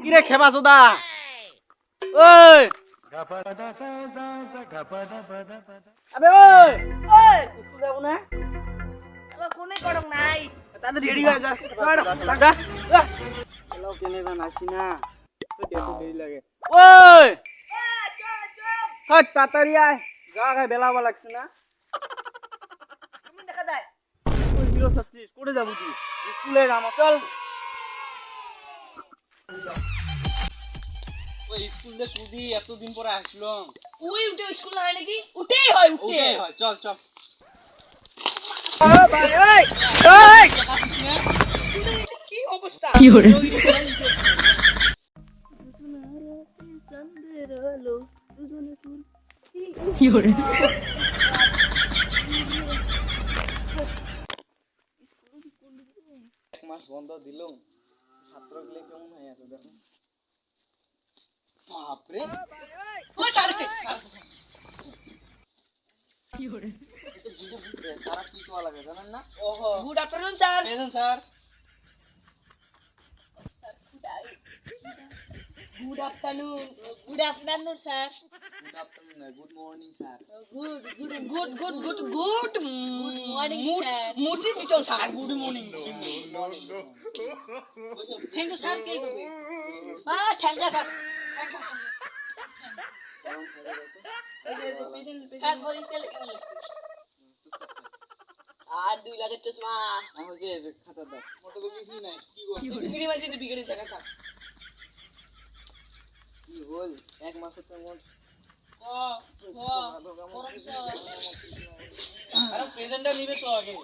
কিরে খেবা চোদা ওই আবে ওই ওই স্কুল যাব না এলা কোনে করং নাই তাদের রেডি হয়ে যা লাগা এলাও কেনে বা নাসি না তো এত দেরি লাগে ওই চল চল হাট তাড়াতাড়ি আয় যা গায় বেলা বা লাগছে না তুমি দেখা যায় তুই হিরো সাচ্ছিস কোড়ে যাবো তুই স্কুলে যাম চল ওই স্কুলে ছুটি এতদিন পরে আসলাম উই উঠে স্কুল হয় নাকি উঠেই হয় উঠে ওকে হয় চল চল ভাই ওই ওই কি অবস্থা কি হরে চন্দ্রের আলো দুজনে ফুল কি হরে এক মাস বন্ধ দিলাম ছাত্রগুলো কেমন হয়ে আছে দেখো বাপরে ওই সারছে কি হরে এটা বুঝে বুঝে সারা কি তো লাগে জানেন না ওহো good afternoon sir present sir good afternoon sir good afternoon good morning sir good morning sir মুটি দিছো sir good morning thank you sir কে কবে থ্যাংক ইউ স্যার স্যার পরিষ্কার কেমন লাগছে আর 2 লাখের চশমা আমি যে খাতা দাও মোটো তো কিছুই নাই কি করব বিগড়ি মাঝে তো বিগড়ি জায়গা থাক কি হল এক মাসের তেমন আরে প্রেজেন্টটা নিবে তো আগে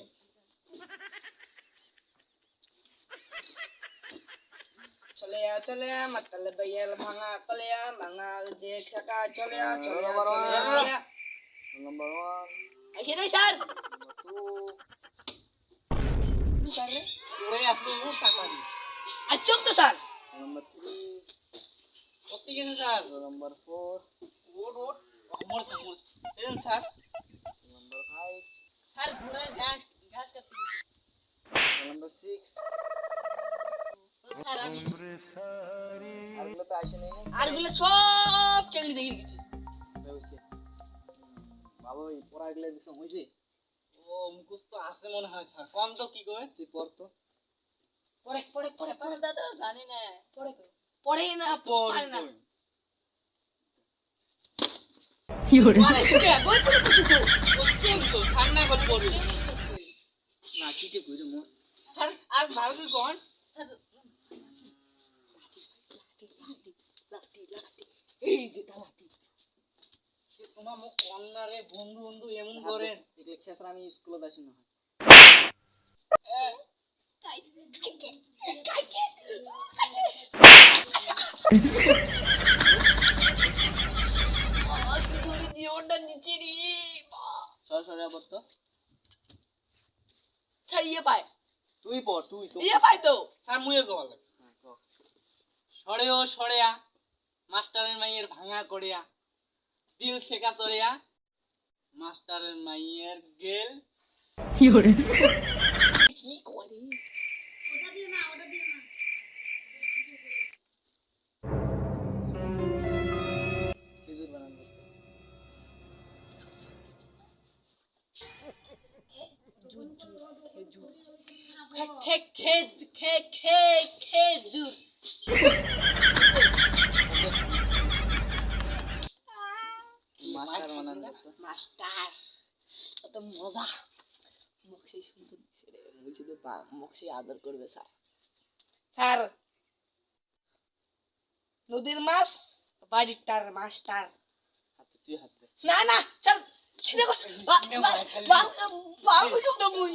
চলে মাতালে বাইয়াল ভাঙা কলিয়া ভাঙা যে খাকা চলে নাম্বার 1 আইছে নাই স্যার 2 স্যার তোরে আসলো টাকা দি আচ্ছা তো স্যার নাম্বার 3 কত গেছে স্যার নাম্বার 4 ওট আমার প্রেজেন্ট স্যার নাম্বার 5 স্যার ঘোড়ার ঘাস কাটতে নাম্বার 6 স্যার আমি আরগুলো তো আসে নাই আরগুলো সব চেংড়ি দেখে গেছি হইছে বাবা এই পড়াগুলো দিছ হইছে ও মুখস্থ আছে মনে হয় স্যার কোন তো কি কয় তুই পড় তো পড়ে দাদা জানি না পড়ে না পারে না কি হরে পড়ে শুকে বই পড়ে শুকে হচ্ছে তো ঠান্ডা করে পড়বে না কিতে কইরে মো স্যার আর ভালো করে কোন স্যার লাঠি এই যে লাঠি সে তোমার মুখ কন্যা রে বন্ধু বন্ধু এমন করেন এটা খেসরা আমি স্কুলে আসি না সরাসরি আবার তো ছাড়িয়ে পায় তুই পড় তুই তো ইয়ে পায় তো স্যার মুয়ে কবা লাগছে সরেও সরেয়া মাস্টারের মাইয়ের ভাঙা করিয়া দিল শেখা চড়িয়া মাস্টারের মাইয়ের গেল কি হরে কি করে খেজুর বানান খেজুর মাস্টার বানান মাস্টার কত মজা মুখ সেই সুন্দর বুঝি তো মুখ সেই আদর করবে স্যার স্যার নদীর মাছ বাড়িটার মাস্টার হাতে তুই হাতে না না স্যার সিধা কথা বাল বুঝুক তো মুই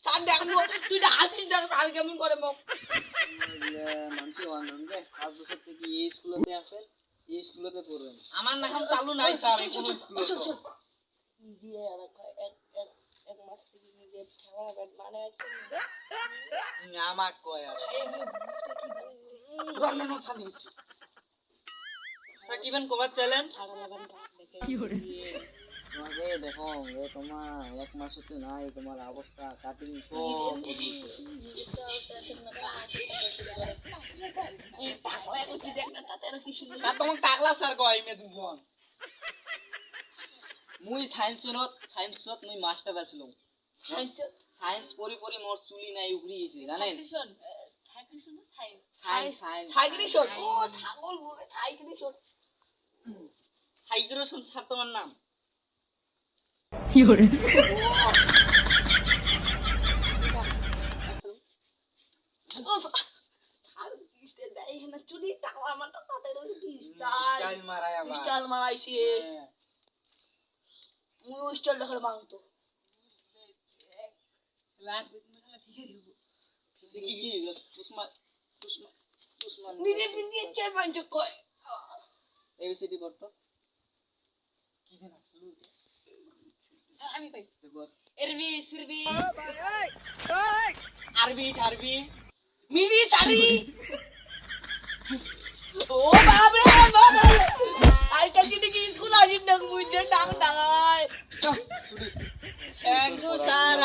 স্যার দেখুন তুই না হাসিস দেখ স্যার কেমন করে মুখ মানুষ বানান যে 5 বছর থেকে এই স্কুলেতে আসেন এই স্কুলেতে পড়বেন আমার নাম চালু নাই স্যার এই কোন স্কুলে দিয়ে এক মাস থেকে নিজে ঠেওয়া ব্যাট মানে আমাক কয় আর রান্না চালু সাকিবেন কবার চ্যালেঞ্জ কি করে তোমাকে দেখো এ তোমার এক মাসেতে নাই তোমার অবস্থা কাটিং সব এই টাকলা করছি দেখ না তাতে আর কি সুন্দর স্যার তোমাক টাকলা স্যার কয় মে দুজন মুই সায়েন্সত মুই মাস্টার আছিলো সাইন্স সায়েন্স পড়ি পড়ি মোর চুলি নাই উগড়ি গেছে জানেন সায়েন্স সায়েন্স সাইগ্রেশন ও ছাগল বলে সাইগ্রেশন সাইগ্রেশন স্যার তোমার নাম ও আর কিসে দেই না চুরি টাকলা আমার তো তাতে স্টাইল মারাই আবার স্টাইল মারাইছি হ্যাঁ। মুই স্টাইল দেখালে মাংতো কি কি উসমান উসমান উসমান নিজে নিজে চার পাঁচ কয় এবিসিডি করতো কি দিন আসলো আমি কই দেখো এরবি সিরবি আরবি আরবি মিনি চারি ও বাবরে বাবা আইটা কি স্কুল আসিন না বুঝে ডাক ডাকায় ছুটি থ্যাংক ইউ স্যার